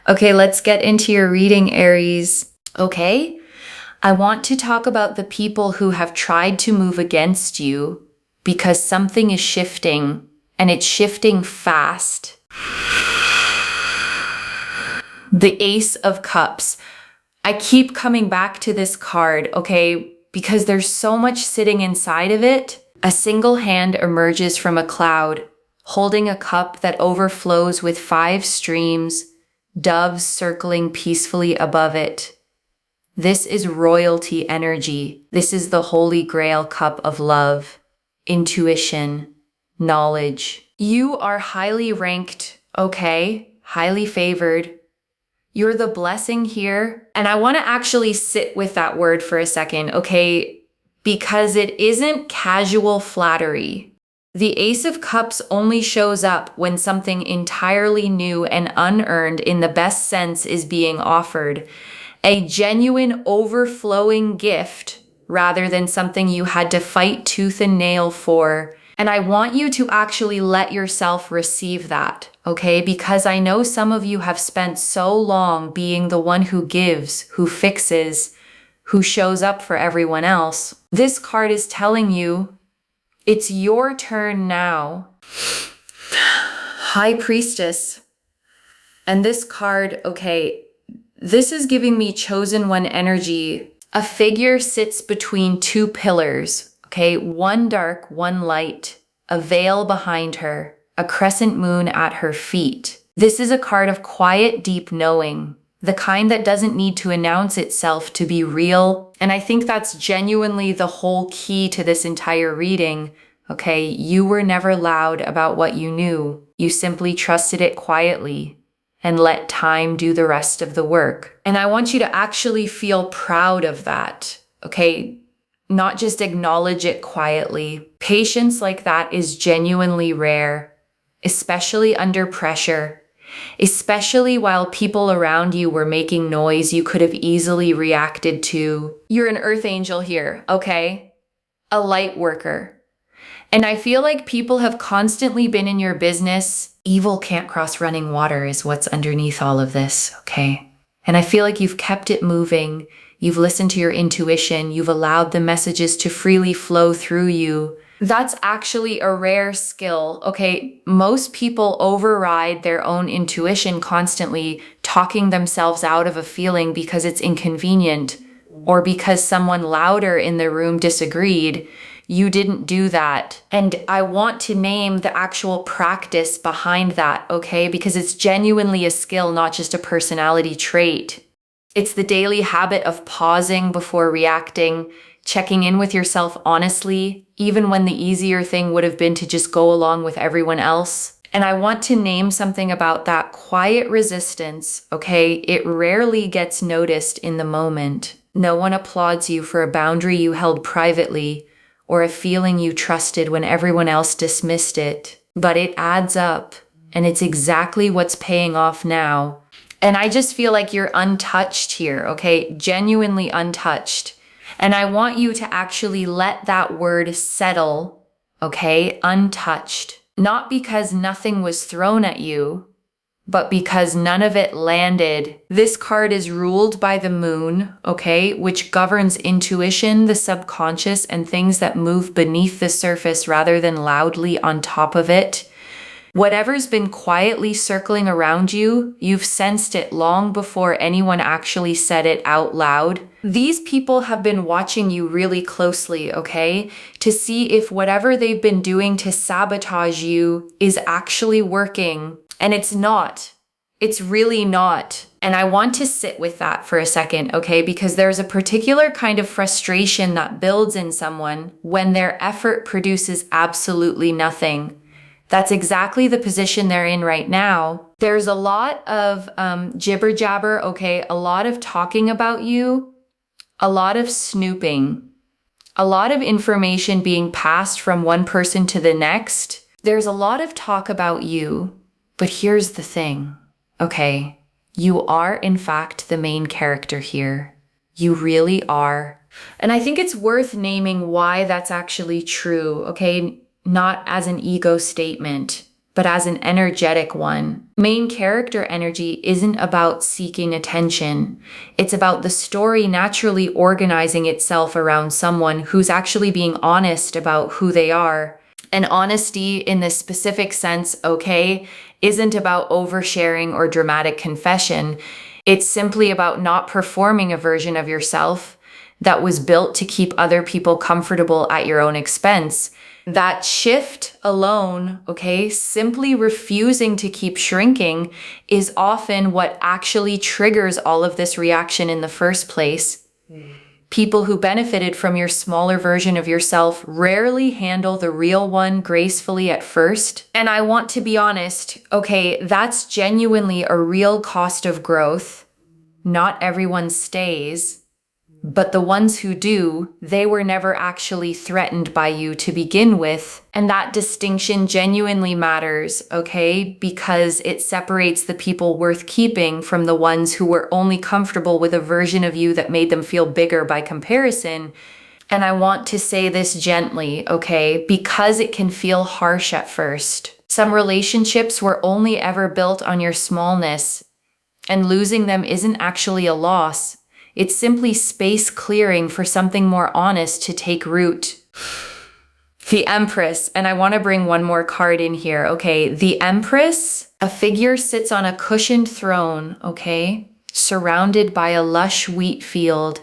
Okay, let's get into your reading, Aries. Okay, I want to talk about the people who have tried to move against you because something is shifting and it's shifting fast. The Ace of Cups. I keep coming back to this card, okay, because there's so much sitting inside of it. A single hand emerges from a cloud, holding a cup that overflows with 5 streams, doves circling peacefully above it. This is royalty energy. This is the Holy Grail cup of love, intuition, knowledge. You are highly ranked, okay, highly favored. You're the blessing here. And I want to actually sit with that word for a second, okay? Because it isn't casual flattery. The Ace of Cups only shows up when something entirely new and unearned in the best sense is being offered. A genuine overflowing gift rather than something you had to fight tooth and nail for. And I want you to actually let yourself receive that, okay? Because I know some of you have spent so long being the one who gives, who fixes, who shows up for everyone else. This card is telling you it's your turn now. High Priestess. And this card, okay, this is giving me chosen one energy. A figure sits between 2 pillars, okay? One dark, one light, a veil behind her, a crescent moon at her feet. This is a card of quiet, deep knowing, the kind that doesn't need to announce itself to be real. And I think that's genuinely the whole key to this entire reading. Okay, you were never loud about what you knew. You simply trusted it quietly and let time do the rest of the work. And I want you to actually feel proud of that. Okay, not just acknowledge it quietly. Patience like that is genuinely rare, especially under pressure. Especially while people around you were making noise you could have easily reacted to. You're an earth angel here, okay? A light worker. And I feel like people have constantly been in your business. Evil can't cross running water is what's underneath all of this, okay? And I feel like you've kept it moving. You've listened to your intuition. You've allowed the messages to freely flow through you. That's actually a rare skill, okay? Most people override their own intuition constantly, talking themselves out of a feeling because it's inconvenient or because someone louder in the room disagreed. You didn't do that. And I want to name the actual practice behind that, okay? Because it's genuinely a skill, not just a personality trait. It's the daily habit of pausing before reacting, checking in with yourself honestly, even when the easier thing would have been to just go along with everyone else. And I want to name something about that quiet resistance, okay? It rarely gets noticed in the moment. No one applauds you for a boundary you held privately or a feeling you trusted when everyone else dismissed it. But it adds up, and it's exactly what's paying off now. And I just feel like you're untouched here, okay? Genuinely untouched. And I want you to actually let that word settle, okay? Untouched. Not because nothing was thrown at you, but because none of it landed. This card is ruled by the moon, okay? Which governs intuition, the subconscious, and things that move beneath the surface rather than loudly on top of it. Whatever's been quietly circling around you, you've sensed it long before anyone actually said it out loud. These people have been watching you really closely, okay? To see if whatever they've been doing to sabotage you is actually working. And it's not. It's really not. And I want to sit with that for a second, okay? Because there's a particular kind of frustration that builds in someone when their effort produces absolutely nothing. That's exactly the position they're in right now. There's a lot of jibber jabber, okay? A lot of talking about you, a lot of snooping, a lot of information being passed from one person to the next. There's a lot of talk about you, but here's the thing, okay? You are, in fact, the main character here. You really are. And I think it's worth naming why that's actually true, okay? Not as an ego statement, but as an energetic one. Main character energy isn't about seeking attention. It's about the story naturally organizing itself around someone who's actually being honest about who they are. And honesty in this specific sense, okay, isn't about oversharing or dramatic confession. It's simply about not performing a version of yourself that was built to keep other people comfortable at your own expense. That shift alone, okay, simply refusing to keep shrinking is often what actually triggers all of this reaction in the first place. People who benefited from your smaller version of yourself rarely handle the real one gracefully at first. And I want to be honest, okay, that's genuinely a real cost of growth. Not everyone stays. But the ones who do, they were never actually threatened by you to begin with. And that distinction genuinely matters, okay? Because it separates the people worth keeping from the ones who were only comfortable with a version of you that made them feel bigger by comparison. And I want to say this gently, okay? Because it can feel harsh at first. Some relationships were only ever built on your smallness, and losing them isn't actually a loss. It's simply space clearing for something more honest to take root. The Empress, and I want to bring one more card in here, okay? The Empress, a figure sits on a cushioned throne, okay? Surrounded by a lush wheat field,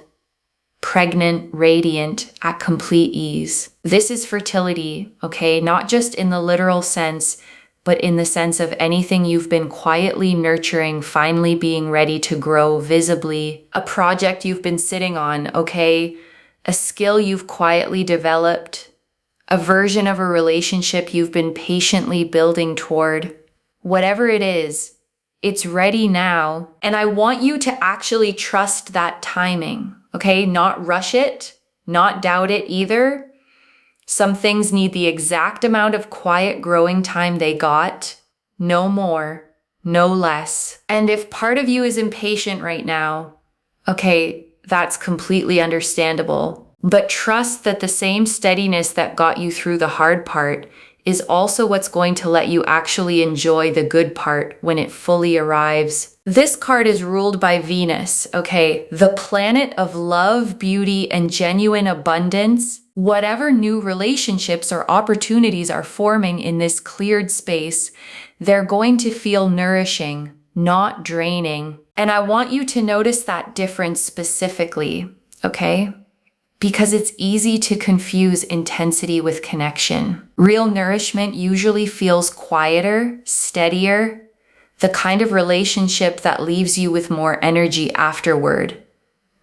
pregnant, radiant, at complete ease. This is fertility, okay? Not just in the literal sense, but in the sense of anything you've been quietly nurturing, finally being ready to grow visibly. A project you've been sitting on, okay? A skill you've quietly developed. A version of a relationship you've been patiently building toward. Whatever it is, it's ready now. And I want you to actually trust that timing, okay? Not rush it, not doubt it either. Some things need the exact amount of quiet growing time they got, no more, no less. And if part of you is impatient right now, okay, that's completely understandable. But trust that the same steadiness that got you through the hard part is also what's going to let you actually enjoy the good part when it fully arrives. This card is ruled by Venus, okay? The planet of love, beauty, and genuine abundance. Whatever new relationships or opportunities are forming in this cleared space, they're going to feel nourishing, not draining. And I want you to notice that difference specifically, okay? Because it's easy to confuse intensity with connection. Real nourishment usually feels quieter, steadier, the kind of relationship that leaves you with more energy afterward,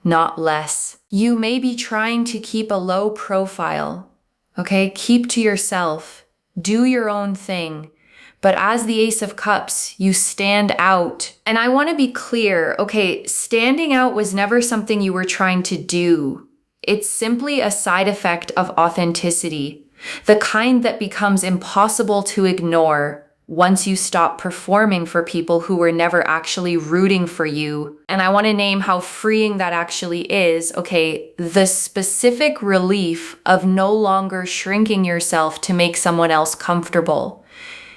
not less. You may be trying to keep a low profile, okay? Keep to yourself, do your own thing. But as the Ace of Cups, you stand out. And I want to be clear, okay, standing out was never something you were trying to do. It's simply a side effect of authenticity, the kind that becomes impossible to ignore once you stop performing for people who were never actually rooting for you. And I want to name how freeing that actually is. Okay, the specific relief of no longer shrinking yourself to make someone else comfortable.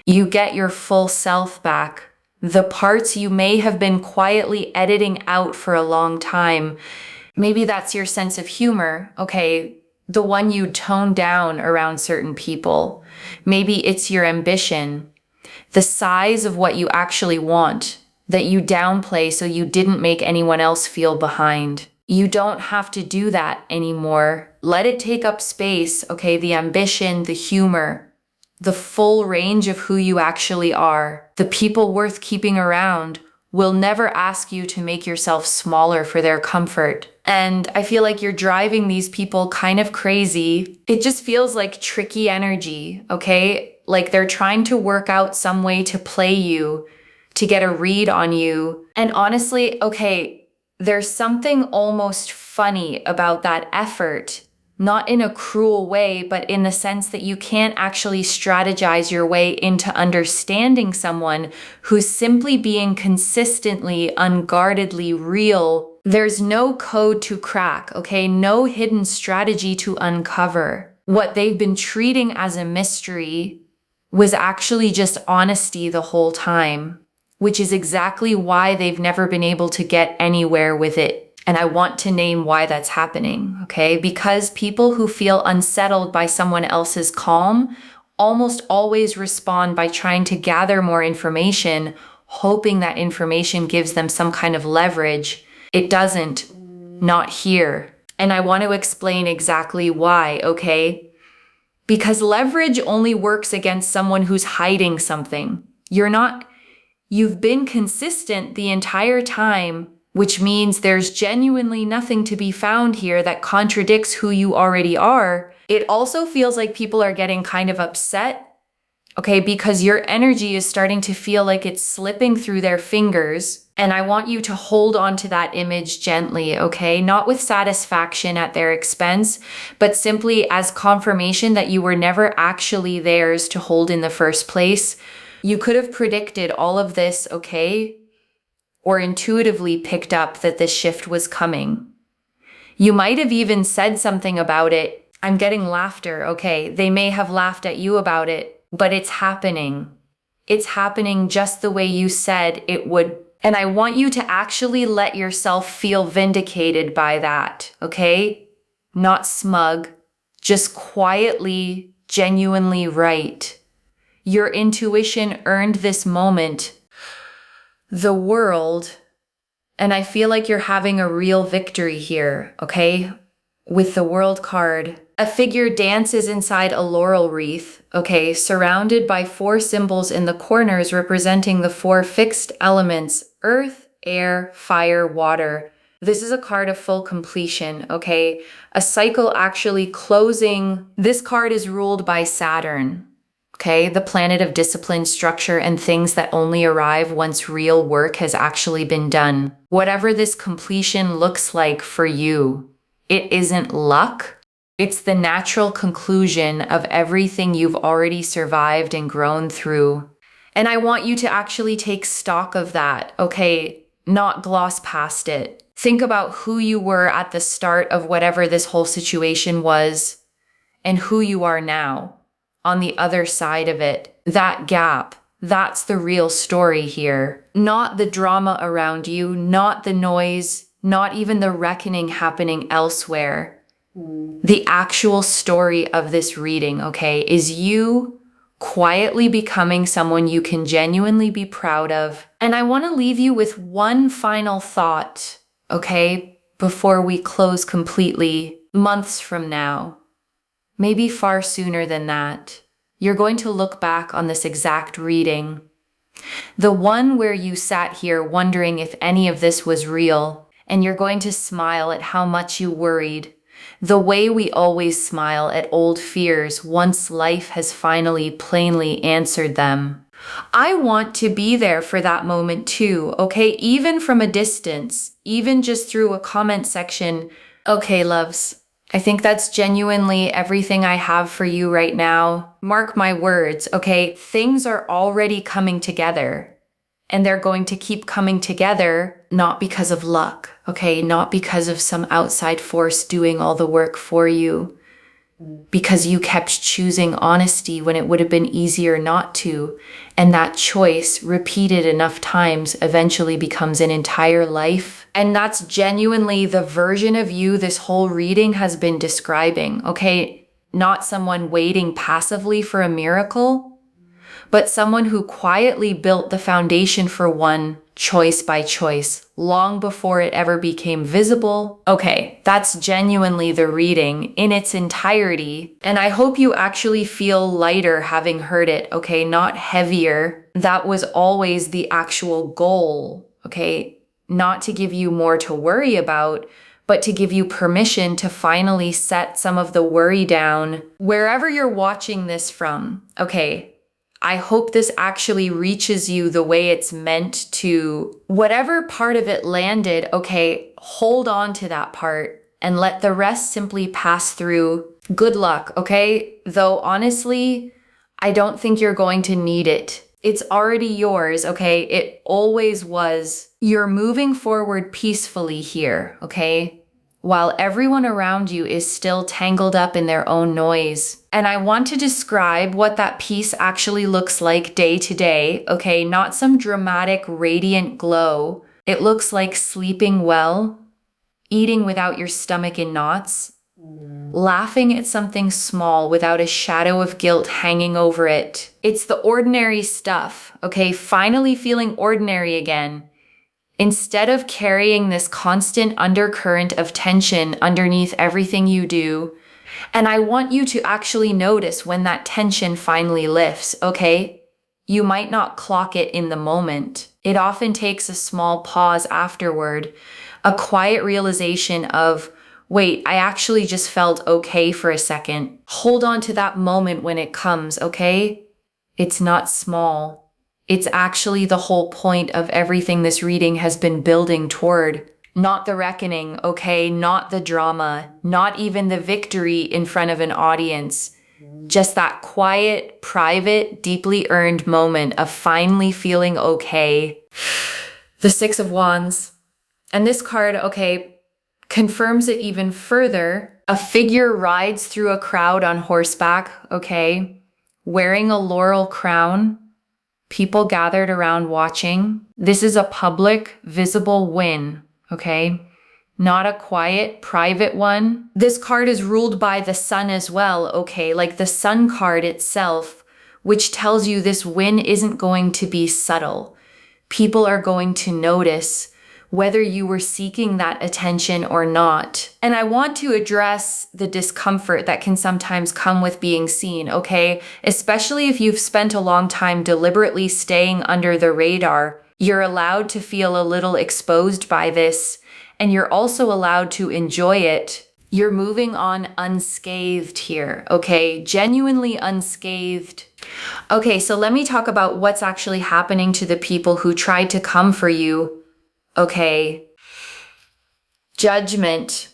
You get your full self back. The parts you may have been quietly editing out for a long time. Maybe that's your sense of humor, okay? The one you tone down around certain people. Maybe it's your ambition. The size of what you actually want, that you downplay so you didn't make anyone else feel behind. You don't have to do that anymore. Let it take up space, okay? The ambition, the humor, the full range of who you actually are. The people worth keeping around will never ask you to make yourself smaller for their comfort. And I feel like you're driving these people kind of crazy. It just feels like tricky energy, okay? Like they're trying to work out some way to play you, to get a read on you. And honestly, okay, there's something almost funny about that effort. Not in a cruel way, but in the sense that you can't actually strategize your way into understanding someone who's simply being consistently, unguardedly real. There's no code to crack, okay? No hidden strategy to uncover. What they've been treating as a mystery, was actually just honesty the whole time, which is exactly why they've never been able to get anywhere with it. And I want to name why that's happening, okay? Because people who feel unsettled by someone else's calm almost always respond by trying to gather more information, hoping that information gives them some kind of leverage. It doesn't, not here. And I want to explain exactly why, okay? Because leverage only works against someone who's hiding something. You've been consistent the entire time, which means there's genuinely nothing to be found here that contradicts who you already are. It also feels like people are getting kind of upset, okay, because your energy is starting to feel like it's slipping through their fingers. And I want you to hold on to that image gently, okay? Not with satisfaction at their expense, but simply as confirmation that you were never actually theirs to hold in the first place. You could have predicted all of this, okay? Or intuitively picked up that this shift was coming. You might have even said something about it. I'm getting laughter, okay? They may have laughed at you about it, but it's happening. It's happening just the way you said it would. And I want you to actually let yourself feel vindicated by that, okay? Not smug, just quietly, genuinely right. Your intuition earned this moment. The world, and I feel like you're having a real victory here, okay? With the World card, a figure dances inside a laurel wreath, okay, surrounded by 4 symbols in the corners representing the 4 fixed elements: earth, air, fire, water. This is a card of full completion, okay? A cycle actually closing. This card is ruled by Saturn, okay? The planet of discipline, structure, and things that only arrive once real work has actually been done. Whatever this completion looks like for you, it isn't luck. It's the natural conclusion of everything you've already survived and grown through. And I want you to actually take stock of that, okay? Not gloss past it. Think about who you were at the start of whatever this whole situation was and who you are now on the other side of it. That gap, that's the real story here. Not the drama around you, not the noise, not even the reckoning happening elsewhere. The actual story of this reading, okay, is you quietly becoming someone you can genuinely be proud of. And I want to leave you with one final thought, okay, before we close completely. Months from now, maybe far sooner than that, you're going to look back on this exact reading, the one where you sat here wondering if any of this was real, and you're going to smile at how much you worried, the way we always smile at old fears once life has finally plainly answered them. I want to be there for that moment too, okay? Even from a distance, even just through a comment section. Okay, loves, I think that's genuinely everything I have for you right now. Mark my words, okay? Things are already coming together. And they're going to keep coming together, not because of luck, okay? Not because of some outside force doing all the work for you. Because you kept choosing honesty when it would have been easier not to. And that choice, repeated enough times, eventually becomes an entire life. And that's genuinely the version of you this whole reading has been describing, okay? Not someone waiting passively for a miracle, but someone who quietly built the foundation for one, choice by choice, long before it ever became visible. Okay, that's genuinely the reading in its entirety, and I hope you actually feel lighter having heard it, okay? Not heavier. That was always the actual goal, okay? Not to give you more to worry about, but to give you permission to finally set some of the worry down. Wherever you're watching this from, okay? I hope this actually reaches you the way it's meant to. Whatever part of it landed, okay, hold on to that part and let the rest simply pass through. Good luck, okay? Though honestly, I don't think you're going to need it. It's already yours, okay? It always was. You're moving forward peacefully here, okay? while everyone around you is still tangled up in their own noise. And I want to describe what that peace actually looks like day to day, okay? Not some dramatic, radiant glow. It looks like sleeping well, eating without your stomach in knots, laughing at something small without a shadow of guilt hanging over it. It's the ordinary stuff, okay? Finally feeling ordinary again, instead of carrying this constant undercurrent of tension underneath everything you do. And I want you to actually notice when that tension finally lifts, okay? You might not clock it in the moment. It often takes a small pause afterward, a quiet realization of, wait, I actually just felt okay for a second. Hold on to that moment when it comes, okay? It's not small. It's actually the whole point of everything this reading has been building toward. Not the reckoning, okay? Not the drama, not even the victory in front of an audience. Just that quiet, private, deeply earned moment of finally feeling okay. The Six of Wands. And this card, okay, confirms it even further. A figure rides through a crowd on horseback, okay, wearing a laurel crown. People gathered around watching. This is a public, visible win, okay? Not a quiet, private one. This card is ruled by the sun as well, okay? Like the sun card itself, which tells you this win isn't going to be subtle. People are going to notice whether you were seeking that attention or not. And I want to address the discomfort that can sometimes come with being seen, okay? Especially if you've spent a long time deliberately staying under the radar. You're allowed to feel a little exposed by this, and you're also allowed to enjoy it. You're moving on unscathed here, okay? Genuinely unscathed. Okay, so let me talk about what's actually happening to the people who tried to come for you. Okay, Judgment.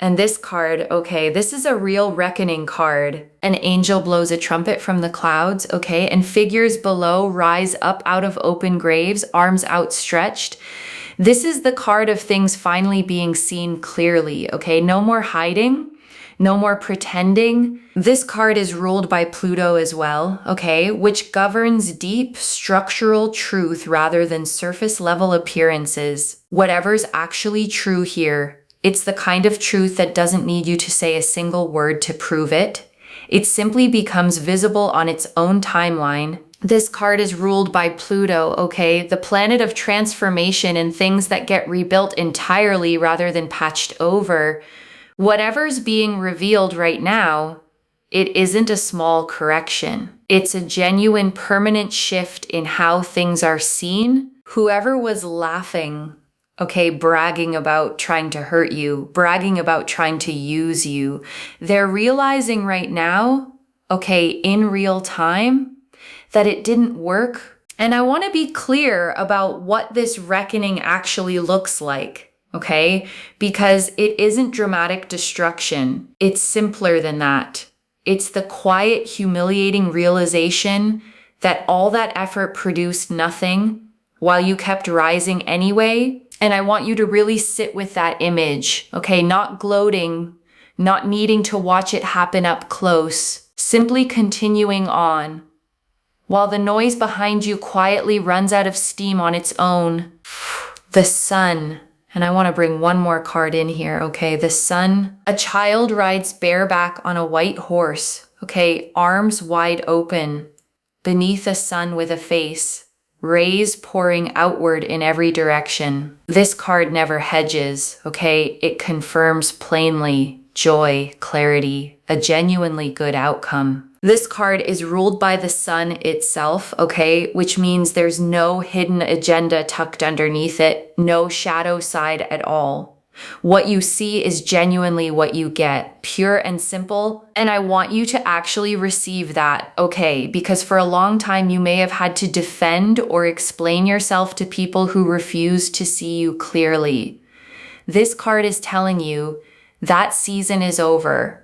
And this card, okay, this is a real reckoning card. An angel blows a trumpet from the clouds, okay, and figures below rise up out of open graves, arms outstretched. This is the card of things finally being seen clearly, okay? No more hiding, no more pretending. This card is ruled by Pluto as well, okay, which governs deep structural truth rather than surface level appearances. Whatever's actually true here, it's the kind of truth that doesn't need you to say a single word to prove it. It simply becomes visible on its own timeline. This card is ruled by Pluto, okay, the planet of transformation and things that get rebuilt entirely rather than patched over. Whatever's being revealed right now, it isn't a small correction. It's a genuine permanent shift in how things are seen. Whoever was laughing, okay, bragging about trying to hurt you, bragging about trying to use you, they're realizing right now, okay, in real time, that it didn't work. And I want to be clear about what this reckoning actually looks like. Okay? Because it isn't dramatic destruction. It's simpler than that. It's the quiet, humiliating realization that all that effort produced nothing while you kept rising anyway. And I want you to really sit with that image, okay? Not gloating, not needing to watch it happen up close, simply continuing on while the noise behind you quietly runs out of steam on its own. The sun. And I want to bring one more card in here, okay? The sun. A child rides bareback on a white horse, okay? Arms wide open, beneath a sun with a face, rays pouring outward in every direction. This card never hedges, okay? It confirms plainly joy, clarity, a genuinely good outcome. This card is ruled by the sun itself, okay, which means there's no hidden agenda tucked underneath it, no shadow side at all. What you see is genuinely what you get, pure and simple, and I want you to actually receive that, okay, because for a long time you may have had to defend or explain yourself to people who refuse to see you clearly. This card is telling you that season is over.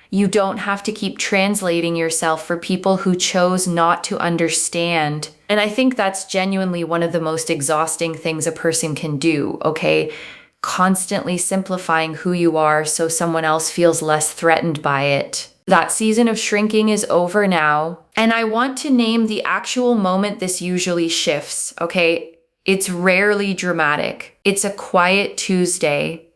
You don't have to keep translating yourself for people who chose not to understand. And I think that's genuinely one of the most exhausting things a person can do, okay? constantly simplifying who you are so someone else feels less threatened by it. That season of shrinking is over now. And I want to name the actual moment this usually shifts, okay? It's rarely dramatic. It's a quiet Tuesday,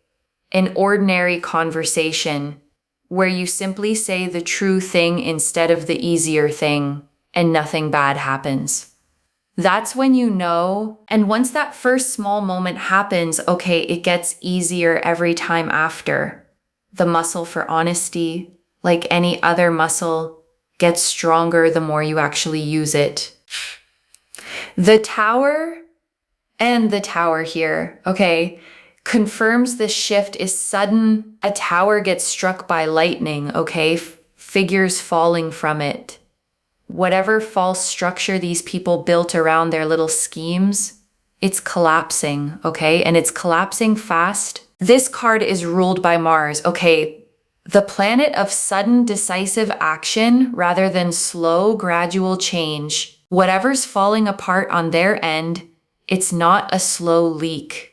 an ordinary conversation where you simply say the true thing instead of the easier thing, and nothing bad happens. That's when you know. And once that first small moment happens, okay, it gets easier every time after. The muscle for honesty, like any other muscle, gets stronger the more you actually use it. The Tower and the Tower here, okay, confirms this shift is sudden. A tower gets struck by lightning, okay, figures falling from it. Whatever false structure these people built around their little schemes, it's collapsing, okay? And it's collapsing fast. This card is ruled by Mars, okay? The planet of sudden, decisive action rather than slow, gradual change. Whatever's falling apart on their end, it's not a slow leak.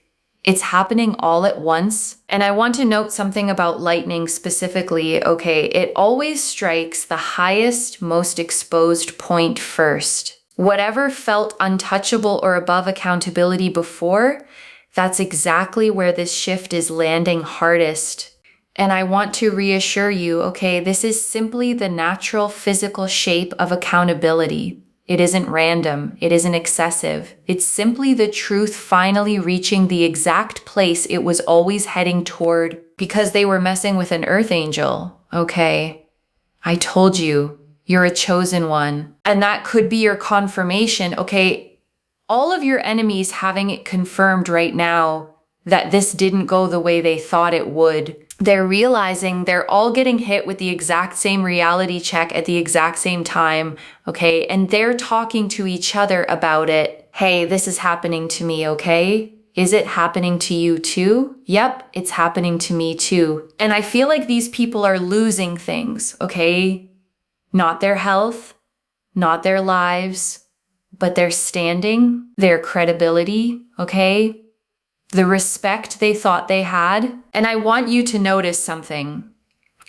It's happening all at once. And I want to note something about lightning specifically. Okay, it always strikes the highest, most exposed point first. Whatever felt untouchable or above accountability before, that's exactly where this shift is landing hardest. And I want to reassure you, okay, this is simply the natural physical shape of accountability. It isn't random. It isn't excessive. It's simply the truth finally reaching the exact place it was always heading toward because they were messing with an earth angel. Okay, I told you, you're a chosen one. And that could be your confirmation. Okay, all of your enemies having it confirmed right now that this didn't go the way they thought it would. They're realizing they're all getting hit with the exact same reality check at the exact same time, okay? And they're talking to each other about it. Hey, this is happening to me, okay? Is it happening to you too? Yep, it's happening to me too. And I feel like these people are losing things, okay? Not their health, not their lives, but their standing, their credibility, okay? The respect they thought they had. And I want you to notice something,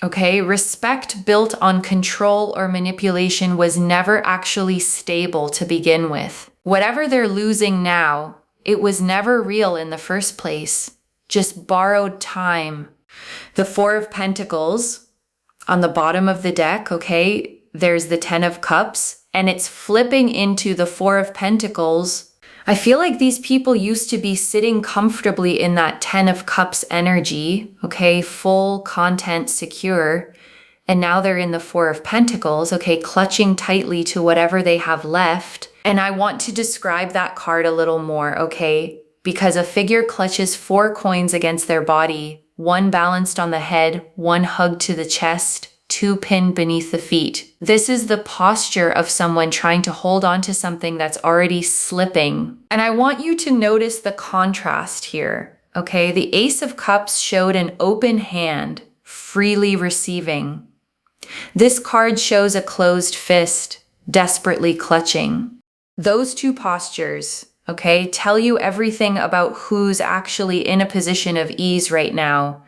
okay? Respect built on control or manipulation was never actually stable to begin with. Whatever they're losing now, it was never real in the first place, just borrowed time. The Four of Pentacles on the bottom of the deck, okay? There's the Ten of Cups, and it's flipping into the Four of Pentacles. I feel like these people used to be sitting comfortably in that Ten of Cups energy, okay, full, content, secure, and now they're in the Four of Pentacles, okay, clutching tightly to whatever they have left. And I want to describe that card a little more, okay, because a figure clutches 4 coins against their body, 1 balanced on the head, 1 hugged to the chest, 2 pinned beneath the feet. This is the posture of someone trying to hold on to something that's already slipping. And I want you to notice the contrast here, okay? The Ace of Cups showed an open hand, freely receiving. This card shows a closed fist, desperately clutching. Those 2 postures, okay, tell you everything about who's actually in a position of ease right now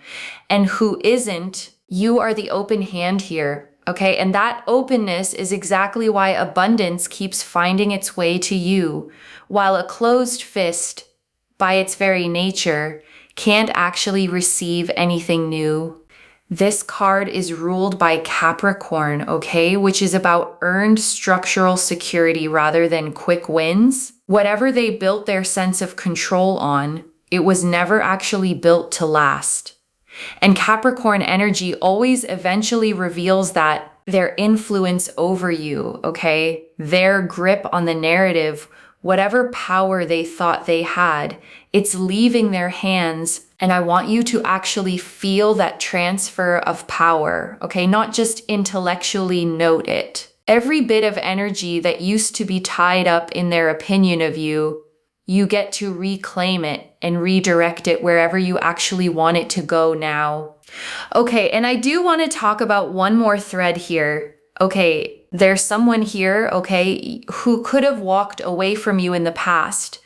and who isn't. You are the open hand here, okay? And that openness is exactly why abundance keeps finding its way to you, while a closed fist, by its very nature, can't actually receive anything new. This card is ruled by Capricorn, okay? Which is about earned structural security rather than quick wins. Whatever they built their sense of control on, it was never actually built to last. And Capricorn energy always eventually reveals that their influence over you, okay? Their grip on the narrative, whatever power they thought they had, it's leaving their hands. And I want you to actually feel that transfer of power, okay? Not just intellectually note it. Every bit of energy that used to be tied up in their opinion of you, you get to reclaim it and redirect it wherever you actually want it to go now. Okay, and I do want to talk about one more thread here. Okay, there's someone here, okay, who could have walked away from you in the past,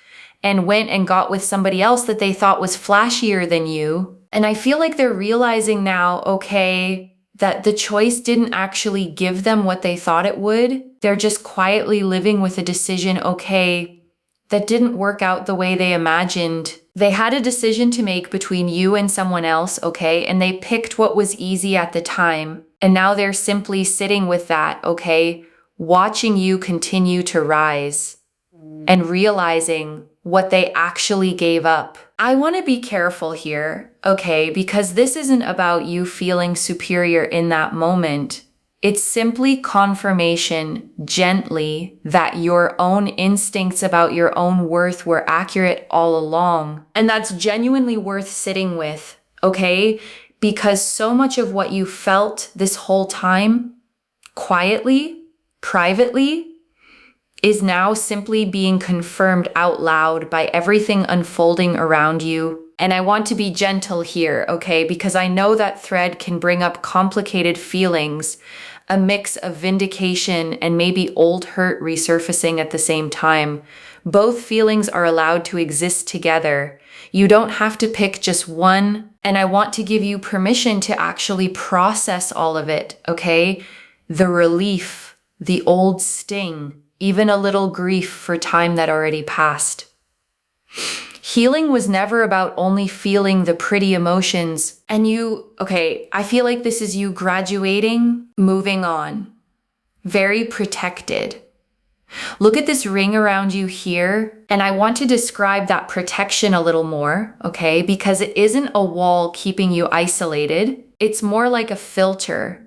and went and got with somebody else that they thought was flashier than you. And I feel like they're realizing now, okay, that the choice didn't actually give them what they thought it would. They're just quietly living with a decision, okay, that didn't work out the way they imagined. They had a decision to make between you and someone else, okay, and they picked what was easy at the time. And now they're simply sitting with that, okay, watching you continue to rise and realizing what they actually gave up. I want to be careful here, okay, because this isn't about you feeling superior in that moment. It's simply confirmation, gently, that your own instincts about your own worth were accurate all along. And that's genuinely worth sitting with, okay? Because so much of what you felt this whole time, quietly, privately, is now simply being confirmed out loud by everything unfolding around you. And I want to be gentle here, okay? Because I know that thread can bring up complicated feelings, a mix of vindication and maybe old hurt resurfacing at the same time. Both feelings are allowed to exist together. You don't have to pick just one. And I want to give you permission to actually process all of it, okay? The relief, the old sting, even a little grief for time that already passed. Healing was never about only feeling the pretty emotions. And I feel like this is you graduating, moving on. Very protected. Look at this ring around you here. And I want to describe that protection a little more, okay? Because it isn't a wall keeping you isolated. It's more like a filter,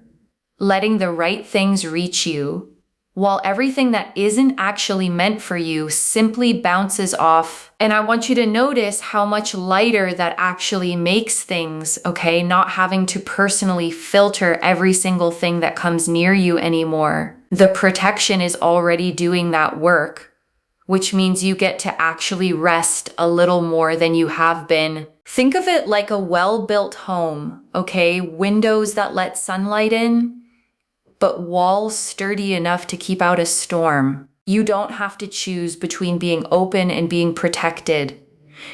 letting the right things reach you, while everything that isn't actually meant for you simply bounces off. And I want you to notice how much lighter that actually makes things, okay? Not having to personally filter every single thing that comes near you anymore. The protection is already doing that work, which means you get to actually rest a little more than you have been. Think of it like a well-built home, okay? Windows that let sunlight in, but walls sturdy enough to keep out a storm. You don't have to choose between being open and being protected.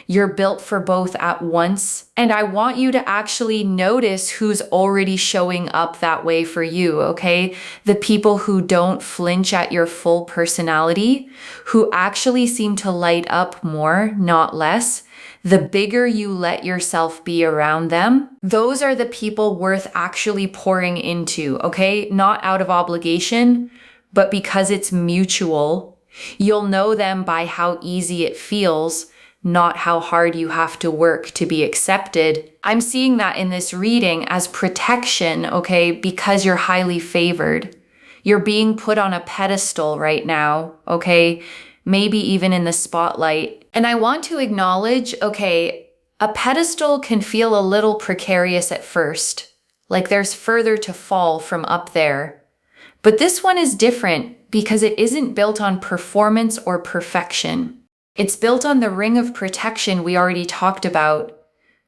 You're built for both at once. And I want you to actually notice who's already showing up that way for you, okay? The people who don't flinch at your full personality, who actually seem to light up more, not less. The bigger you let yourself be around them, those are the people worth actually pouring into, okay? Not out of obligation, but because it's mutual. You'll know them by how easy it feels, not how hard you have to work to be accepted. I'm seeing that in this reading as protection, okay? Because you're highly favored. You're being put on a pedestal right now, okay? Maybe even in the spotlight. And I want to acknowledge, okay, a pedestal can feel a little precarious at first, like there's further to fall from up there. But this one is different because it isn't built on performance or perfection. It's built on the ring of protection we already talked about,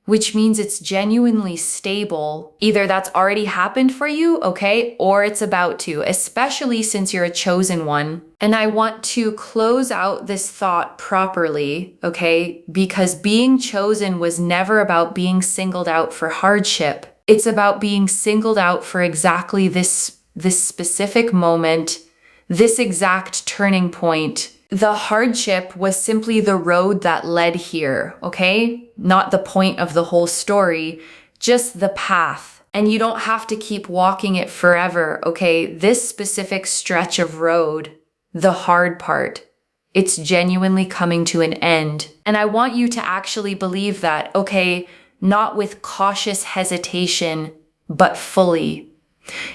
which means it's genuinely stable. Either that's already happened for you, okay, or it's about to, especially since you're a chosen one. And I want to close out this thought properly, okay, because being chosen was never about being singled out for hardship. It's about being singled out for exactly this specific moment, this exact turning point. The hardship was simply the road that led here, okay? Not the point of the whole story, just the path. And you don't have to keep walking it forever, okay? This specific stretch of road, the hard part, it's genuinely coming to an end. And I want you to actually believe that, okay? Not with cautious hesitation, but fully.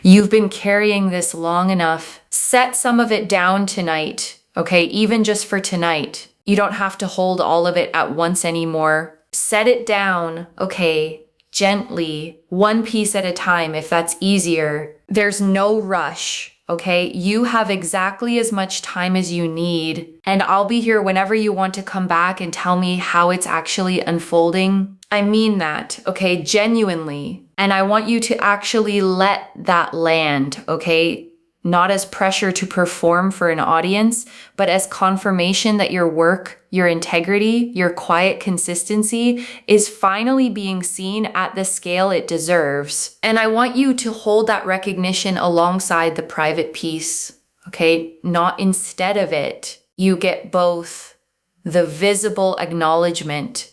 You've been carrying this long enough. Set some of it down tonight. Okay, even just for tonight. You don't have to hold all of it at once anymore. Set it down, okay, gently, one piece at a time if that's easier. There's no rush, okay? You have exactly as much time as you need, and I'll be here whenever you want to come back and tell me how it's actually unfolding. I mean that, okay, genuinely. And I want you to actually let that land, okay? not as pressure to perform for an audience, but as confirmation that your work, your integrity, your quiet consistency is finally being seen at the scale it deserves. And I want you to hold that recognition alongside the private peace, okay? Not instead of it. You get both the visible acknowledgement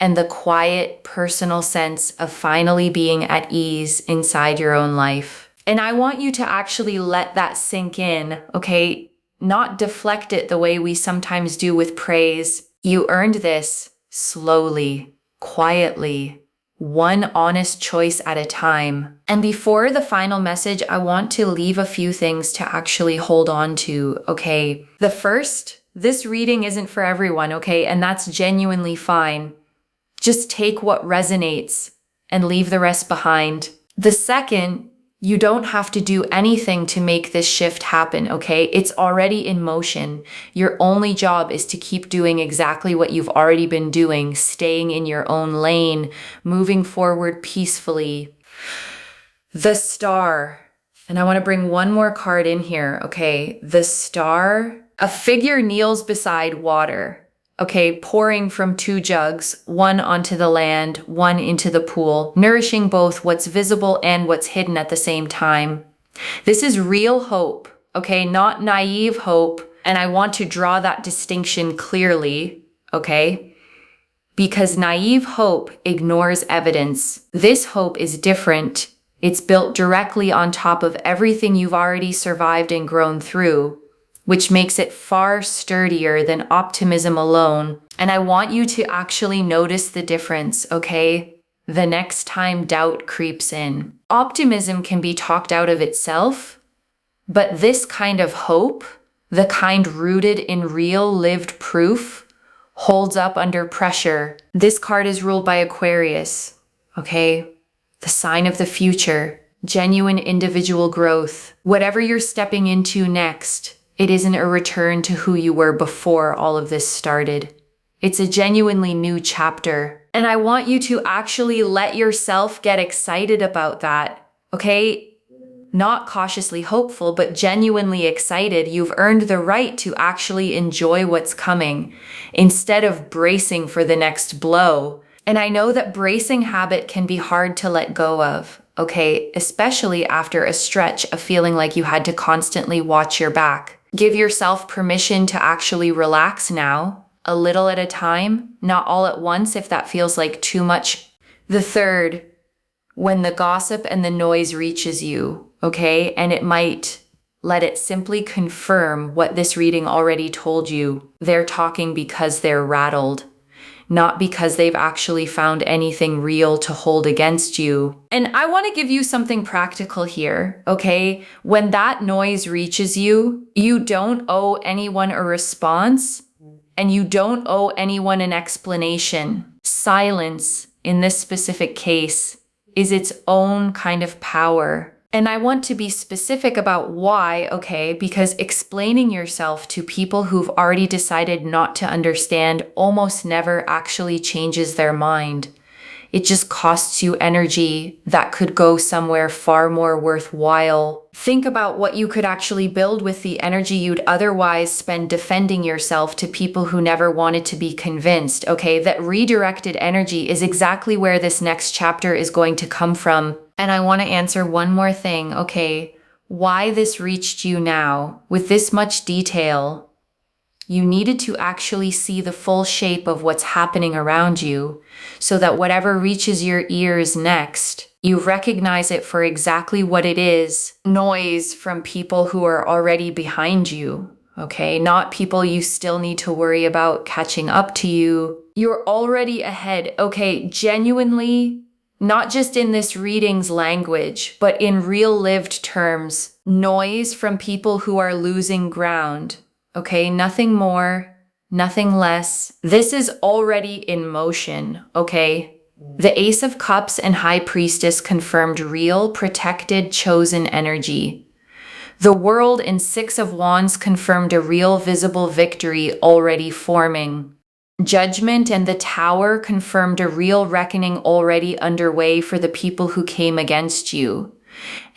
and the quiet personal sense of finally being at ease inside your own life. And I want you to actually let that sink in, okay? Not deflect it the way we sometimes do with praise. You earned this slowly, quietly, one honest choice at a time. And before the final message, I want to leave a few things to actually hold on to, okay? The first, this reading isn't for everyone, okay? And that's genuinely fine. Just take what resonates and leave the rest behind. The second, you don't have to do anything to make this shift happen, okay? It's already in motion. Your only job is to keep doing exactly what you've already been doing, staying in your own lane, moving forward peacefully. The Star. And I want to bring one more card in here, okay? The Star. A figure kneels beside water. Okay, pouring from two jugs, one onto the land, one into the pool, nourishing both what's visible and what's hidden at the same time. This is real hope, okay, not naive hope. And I want to draw that distinction clearly, okay? Because naive hope ignores evidence. This hope is different. It's built directly on top of everything you've already survived and grown through, which makes it far sturdier than optimism alone. And I want you to actually notice the difference, okay? The next time doubt creeps in. Optimism can be talked out of itself, but this kind of hope, the kind rooted in real lived proof, holds up under pressure. This card is ruled by Aquarius, okay? The sign of the future, genuine individual growth. Whatever you're stepping into next, it isn't a return to who you were before all of this started. It's a genuinely new chapter. And I want you to actually let yourself get excited about that, okay? Not cautiously hopeful, but genuinely excited. You've earned the right to actually enjoy what's coming instead of bracing for the next blow. And I know that bracing habit can be hard to let go of, okay? Especially after a stretch of feeling like you had to constantly watch your back. Give yourself permission to actually relax now, a little at a time, not all at once if that feels like too much. The third, when the gossip and the noise reaches you, okay, and it might let it simply confirm what this reading already told you. They're talking because they're rattled, not because they've actually found anything real to hold against you. And I want to give you something practical here, okay? When that noise reaches you, you don't owe anyone a response, and you don't owe anyone an explanation. Silence, in this specific case, is its own kind of power. And I want to be specific about why, okay? Because explaining yourself to people who've already decided not to understand almost never actually changes their mind. It just costs you energy that could go somewhere far more worthwhile. Think about what you could actually build with the energy you'd otherwise spend defending yourself to people who never wanted to be convinced, okay? That redirected energy is exactly where this next chapter is going to come from. And I want to answer one more thing, okay? Why this reached you now with this much detail. You needed to actually see the full shape of what's happening around you so that whatever reaches your ears next, you recognize it for exactly what it is. Noise from people who are already behind you, okay? Not people you still need to worry about catching up to you. You're already ahead, okay? Genuinely, not just in this reading's language, but in real lived terms. Noise from people who are losing ground. Okay, nothing more, nothing less. This is already in motion, okay? The Ace of Cups and High Priestess confirmed real, protected, chosen energy. The World and Six of Wands confirmed a real, visible victory already forming. Judgment and the Tower confirmed a real reckoning already underway for the people who came against you.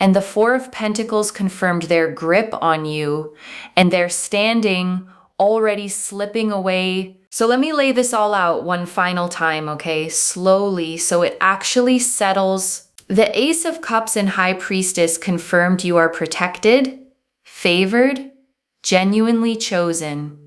And the Four of Pentacles confirmed their grip on you, and they're standing, already slipping away. So let me lay this all out one final time, okay? Slowly, so it actually settles. The Ace of Cups and High Priestess confirmed you are protected, favored, genuinely chosen.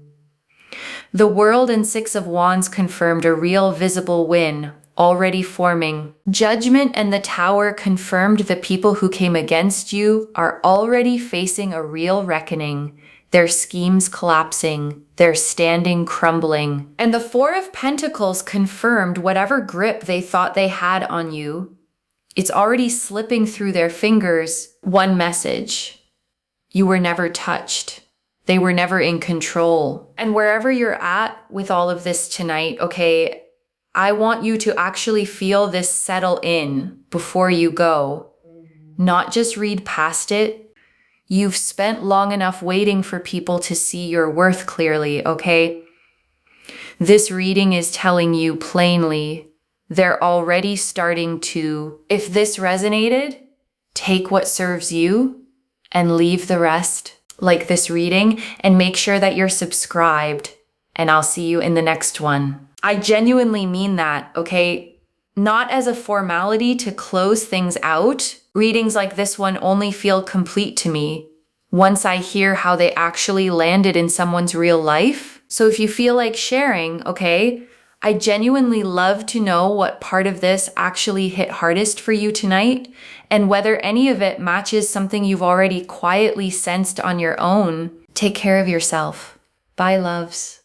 The World and Six of Wands confirmed a real visible win, already forming. Judgment and the Tower confirmed the people who came against you are already facing a real reckoning. Their schemes collapsing, their standing crumbling. And the Four of Pentacles confirmed whatever grip they thought they had on you, it's already slipping through their fingers. One message: you were never touched. They were never in control. And wherever you're at with all of this tonight, okay, I want you to actually feel this settle in before you go. Not just read past it. You've spent long enough waiting for people to see your worth clearly, okay? This reading is telling you plainly, they're already starting to, if this resonated, take what serves you and leave the rest, like this reading, and make sure that you're subscribed, and I'll see you in the next one. I genuinely mean that, okay? Not as a formality to close things out. Readings like this one only feel complete to me once I hear how they actually landed in someone's real life. So if you feel like sharing, okay, I genuinely love to know what part of this actually hit hardest for you tonight, and whether any of it matches something you've already quietly sensed on your own. Take care of yourself. Bye, loves.